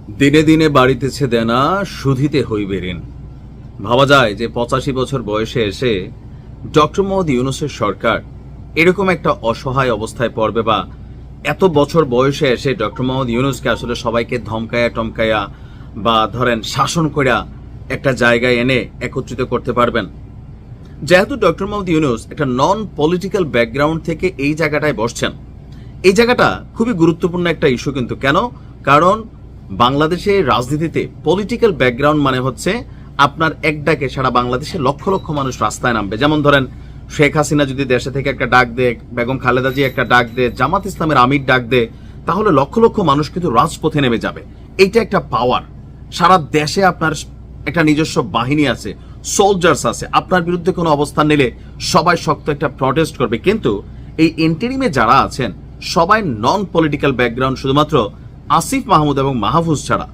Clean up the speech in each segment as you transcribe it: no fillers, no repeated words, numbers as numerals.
দিনে দিনে বাড়িতেছে দেনা, শুধিতে হইবে ঋণ। ভাবা যায় যে 85 বছর বয়সে এসে ডক্টর মোহাম্মদ ইউনূসের সরকার এরকম একটা অসহায় অবস্থায় পড়বে, বা এত বছর বয়সে এসে ডক্টর মোহাম্মদ ইউনূসকে আসলে সবাইকে ধমকায়া টমকায়া বা ধরেন শাসন কইরা একটা জায়গায় এনে একত্রিত করতে পারবেন। যেহেতু ডক্টর মোহাম্মদ ইউনূস একটা নন পলিটিক্যাল ব্যাকগ্রাউন্ড থেকে এই জায়গাটায় বসছেন, এই জায়গাটা খুবই গুরুত্বপূর্ণ একটা ইস্যু। কিন্তু কেন? কারণ বাংলাদেশে রাজনীতিতে পলিটিক্যাল ব্যাকগ্রাউন্ড মানে হচ্ছে আপনার এক ডাকে সারা বাংলাদেশে লক্ষ লক্ষ মানুষ রাস্তায় নামবে। যেমন ধরেন শেখ হাসিনা যদি দেশে থেকে একটা ডাক দেয়, বেগম খালেদা জি একটা ডাক দেয়, জামাত ইসলামের আমির ডাক দেয়, তাহলে লক্ষ লক্ষ মানুষ কিন্তু রাজপথে নেমে যাবে। এইটা একটা পাওয়ার। সারা দেশে আপনার একটা নিজস্ব বাহিনী আছে, সোলজার্স আছে। আপনার বিরুদ্ধে কোনো অবস্থান নিলে সবাই শক্ত একটা প্রটেস্ট করবে। কিন্তু এই ইন্টারিমে যারা আছেন সবাই নন পলিটিক্যাল ব্যাকগ্রাউন্ড, শুধুমাত্র আসিফ মাহমুদ এবং মাহফুজ ছাড়া।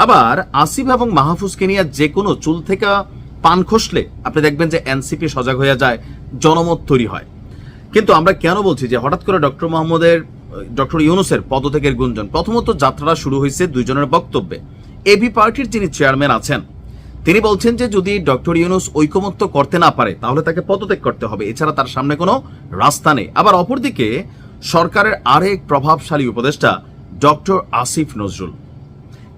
আবার আসিফ এবং মাহফুজকে নিয়ে যে কোনো চুল থেকে পান খসলে আপনি দেখবেন যে এনসিপি সজাগ হয়ে যায়, জনমত তৈরি হয়। কিন্তু আমরা কেন বলছি যে হঠাৎ করে ডক্টর ইউনূসের পদত্যাগের গুঞ্জন? প্রথমত যাত্রাটা শুরু হয়েছে দুইজনের বক্তব্যে। এবি পার্টির যিনি চেয়ারম্যান আছেন তিনি বলছেন যে যদি ডক্টর ইউনূস ঐকমত্য করতে না পারে তাহলে তাকে পদত্যাগ করতে হবে, এছাড়া তার সামনে কোনো রাস্তা নেই। আবার অপরদিকে সরকারের আরেক প্রভাবশালী উপদেষ্টা ডক্টর আসিফ নজরুল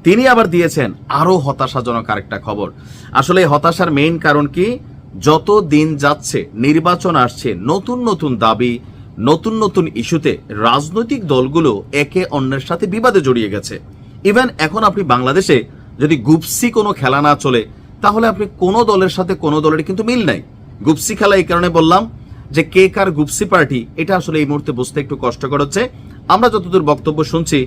তিনি আবার দিয়েছেন আরো হতাশাজনক আরেকটা খবর। আসলে হতাশার মেইন কারণ কি? যত দিন যাচ্ছে, নির্বাচন আসছে, নতুন নতুন দাবি, নতুন নতুন ইস্যুতে রাজনৈতিক দলগুলো একে অন্যের সাথে বিবাদে জড়িয়ে গেছে। ইভেন এখন আপনি বাংলাদেশে যদি গুপসি কোনো খেলা না চলে তাহলে আপনি কোনো দলের সাথে কোনো দলের কিন্তু মিল নাই। গুপসি খেলা এই কারণে বললাম যে কে কার গুপসি পার্টি, এটা আসলে এই মুহূর্তে বুঝতে একটু কষ্টকর হচ্ছে। আমরা যতদূর বক্তব্য শুনছি,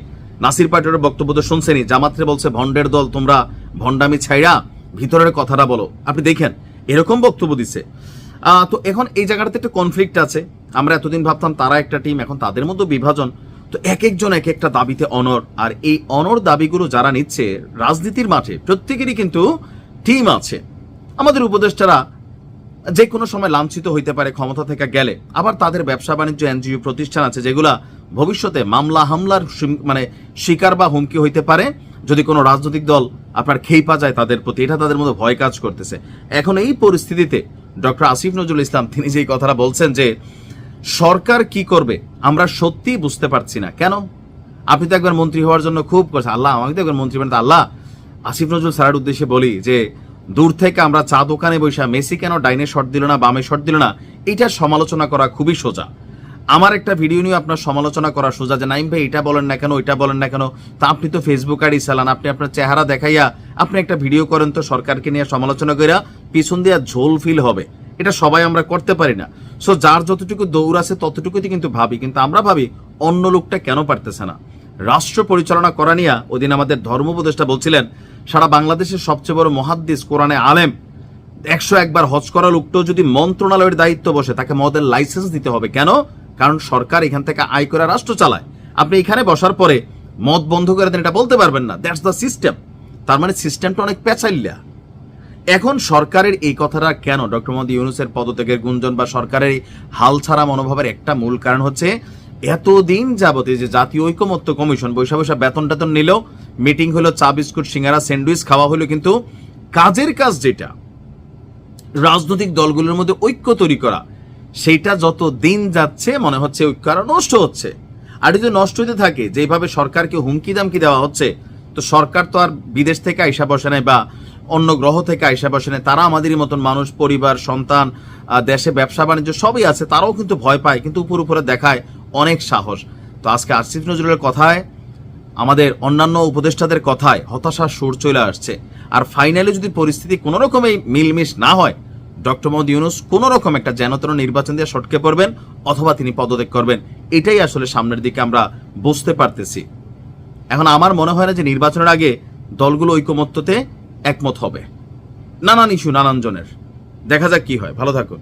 নাসির পার্টির বক্তব্য তো শুনছেনই, জামাতরে বলছে ভন্ডের দল, তোমরা ভন্ডামি ছাইড়া ভিতরের কথাটা বলো। আপনি দেখেন এরকম বক্তব্য দিচ্ছে। তো এখন এই জায়গাটাতে একটা কনফ্লিক্ট আছে। আমরা এতদিন ভাবতাম তারা একটা টিম, এখন তাদের মধ্যে বিভাজন। তো এক একজন এক একটা দাবিতে অনর, আর এই অনর দাবিগুলো যারা নিচ্ছে রাজনীতির মাঠে প্রত্যেকেরই কিন্তু টিম আছে। আমাদের উপদেষ্টারা যে কোনো সময় লাঞ্ছিত হইতে পারে ক্ষমতা থেকে গেলে, আবার তাদের ব্যবসা বাণিজ্য এনজিও প্রতিষ্ঠান আছে যেগুলা ভবিষ্যতে মামলা হামলার শিকার বা হুমকি হইতে পারে যদি কোনো রাজনৈতিক দল আপনার খেইপা যায় তাদের প্রতি। এটা তাদের মধ্যে ভয় কাজ করতেছে। এখন এই পরিস্থিতিতে ডক্টর আসিফ নজরুল ইসলাম তিনি যেই কথাটা বলছেন যে সরকার কি করবে আমরা সত্যিই বুঝতে পারছি না। কেন? আপনি তো একবার মন্ত্রী হওয়ার জন্য খুব করছেন, আল্লাহ আমাকে তো একবার মন্ত্রী বানাতে। আল্লাহ, আসিফ নজরুল স্যারের উদ্দেশ্যে বলি যে দূর থেকে আমরা চা দোকানে বসে মেসি কেন ডাইনে শট দিল না, বামে শট দিল না, এটার সমালোচনা করা খুবই সোজা। আমার একটা ভিডিও নিয়ে আপনার সমালোচনা করা সোজা যে নাইম ভাই এটা বলেন না কেন, ওইটা বলেন না কেন। তা আপনি তো ফেসবুক আইডি চালান, আপনি আপনার চেহারা দেখাইয়া আপনি একটা ভিডিও করেন তো সরকারকে নিয়ে সমালোচনা কইরা পিছন দিয়া ঝোল ফিল হবে। এটা সবাই আমরা করতে পারি না। সো যার যতটুকু দৌড় আছে ততটুকুই কিন্তু ভাবি, কিন্তু আমরা ভাবি অন্য লোকটা কেন পারতেছে না। রাষ্ট্র পরিচালনা করা নিয়ে ওদিন আমাদের ধর্ম উপদেষ্টা বলছিলেন সারা বাংলাদেশের সবচেয়ে বড় মুহাদ্দিস, কোরআনে আলেম, 101 বার হজ করা লোকটাও যদি মন্ত্রণালয়ের দায়িত্ব বসে তাকে মদের লাইসেন্স দিতে হবে। কেন? কারণ সরকার এখান থেকে আয় করে রাষ্ট্র চালায়। আপনি এখানে বসার পরে মদ বন্ধ করে দেন এটা বলতে পারবেন না। That's the system. তার মানে সিস্টেমটা অনেক পেঁচাইল্লা। এখন সরকারের এই কথাটা কেন? ডক্টর মোহাম্মদ ইউনূসের পদত্যাগের গুঞ্জন বা সরকারের হাল ছাড়া মনোভাবের একটা মূল কারণ হচ্ছে এতদিন যাবতীয় যে জাতীয় ঐকমত্য কমিশন বৈশা বৈশা বেতন টেতন নিল, মিটিং হলো, চা বিস্কুট সিঙ্গারা স্যান্ডউইচ খাওয়া হলো, কিন্তু কাজের কাজ যেটা রাজনৈতিক দলগুলোর মধ্যে ঐক্য তৈরি করা, সেইটা যত দিন যাচ্ছে মনে হচ্ছে ঐক্য আরো নষ্ট হচ্ছে। আর যদি নষ্ট হতে থাকে, যেভাবে সরকারকে হুমকি দামকি দেওয়া হচ্ছে, তো সরকার তো আর বিদেশ থেকে আইসা বসে নাই বা অন্য গ্রহ থেকে আইসা বসে নাই। তারা আমাদেরই মতন মানুষ, পরিবার, সন্তান, দেশে ব্যবসা বাণিজ্য সবই আছে। তারাও কিন্তু ভয় পায়, কিন্তু উপরে দেখায় অনেক সাহস। তো আজকে আসিফ নজরুলের কথায়, আমাদের অন্যান্য উপদেষ্টাদের কথায় হতাশার সুর চলে আসছে। আর ফাইনালি যদি পরিস্থিতি কোনো রকমই মিলমিশ না হয়, ডক্টর মোহাম্মদ ইউনূস কোন রকম একটা যেনতেন নির্বাচন দিয়ে সটকে পড়বেন অথবা তিনি পদত্যাগ করবেন। এটাই আসলে সামনের দিকে আমরা বুঝতে পারতেছি। এখন আমার মনে হয় না যে নির্বাচনের আগে দলগুলো ঐকমত্যতে একমত হবে। নানান ইস্যু, নানান জনের। দেখা যাক কি হয়। ভালো থাকুন।